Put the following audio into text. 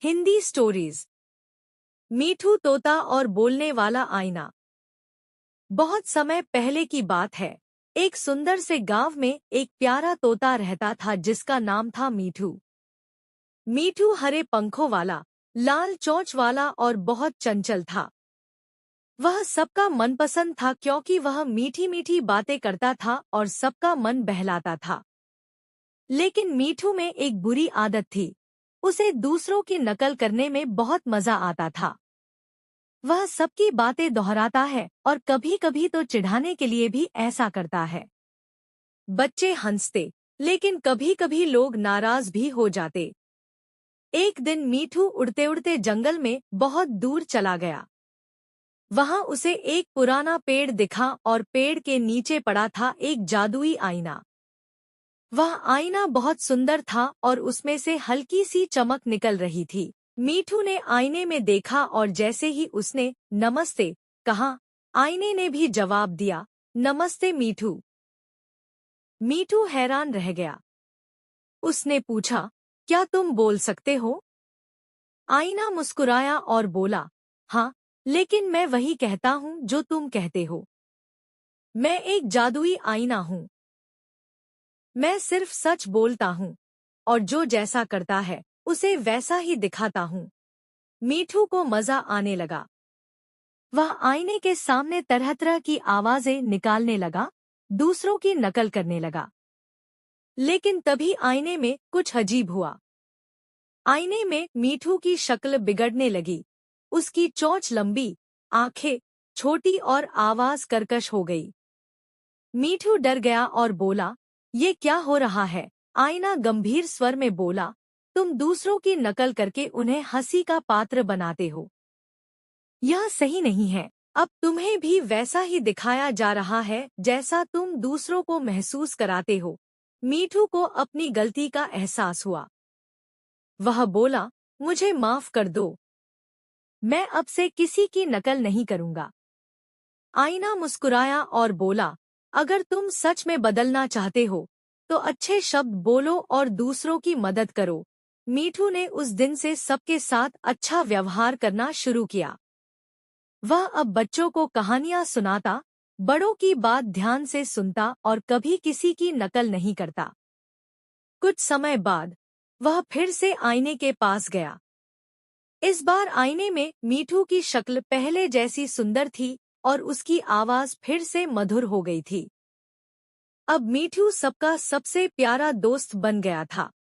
Hindi stories. मीठू तोता और बोलने वाला आईना। बहुत समय पहले की बात है। एक सुंदर से गांव में एक प्यारा तोता रहता था जिसका नाम था मीठू। मीठू हरे पंखों वाला, लाल चोंच वाला और बहुत चंचल था। वह सबका मनपसंद था क्योंकि वह मीठी मीठी बातें करता था और सबका मन बहलाता था। लेकिन मीठू में एक बुरी आदत थी। उसे दूसरों की नकल करने में बहुत मजा आता था। वह सबकी बातें दोहराता है और कभी-कभी तो चिढ़ाने के लिए भी ऐसा करता है। बच्चे हंसते, लेकिन कभी-कभी लोग नाराज भी हो जाते। एक दिन मीठू उड़ते-उड़ते जंगल में बहुत दूर चला गया। वहां उसे एक पुराना पेड़ दिखा और पेड़ के नीचे पड़ा था एक जादुई आईना। वह आईना बहुत सुंदर था और उसमें से हल्की सी चमक निकल रही थी। मीठू ने आईने में देखा और जैसे ही उसने नमस्ते कहा, आईने ने भी जवाब दिया, नमस्ते मीठू। मीठू हैरान रह गया। उसने पूछा, क्या तुम बोल सकते हो? आईना मुस्कुराया और बोला, हाँ, लेकिन मैं वही कहता हूँ जो तुम कहते हो। मैं एक जादुई आईना हूँ। मैं सिर्फ सच बोलता हूँ और जो जैसा करता है उसे वैसा ही दिखाता हूँ। मीठू को मजा आने लगा। वह आईने के सामने तरह तरह की आवाजें निकालने लगा, दूसरों की नकल करने लगा। लेकिन तभी आईने में कुछ अजीब हुआ। आईने में मीठू की शक्ल बिगड़ने लगी। उसकी चोंच लंबी, आंखें छोटी और आवाज कर्कश हो गई। मीठू डर गया और बोला, ये क्या हो रहा है? आईना गंभीर स्वर में बोला, तुम दूसरों की नकल करके उन्हें हंसी का पात्र बनाते हो। यह सही नहीं है। अब तुम्हें भी वैसा ही दिखाया जा रहा है जैसा तुम दूसरों को महसूस कराते हो। मीठू को अपनी गलती का एहसास हुआ। वह बोला, मुझे माफ कर दो। मैं अब से किसी की नकल नहीं करूंगा। आईना मुस्कुराया और बोला, अगर तुम सच में बदलना चाहते हो, तो अच्छे शब्द बोलो और दूसरों की मदद करो। मीठू ने उस दिन से सबके साथ अच्छा व्यवहार करना शुरू किया। वह अब बच्चों को कहानियां सुनाता, बड़ों की बात ध्यान से सुनता और कभी किसी की नकल नहीं करता। कुछ समय बाद वह फिर से आईने के पास गया। इस बार आईने में मीठू की शक्ल पहले जैसी सुंदर थी और उसकी आवाज फिर से मधुर हो गई थी। अब मीठू सबका सबसे प्यारा दोस्त बन गया था।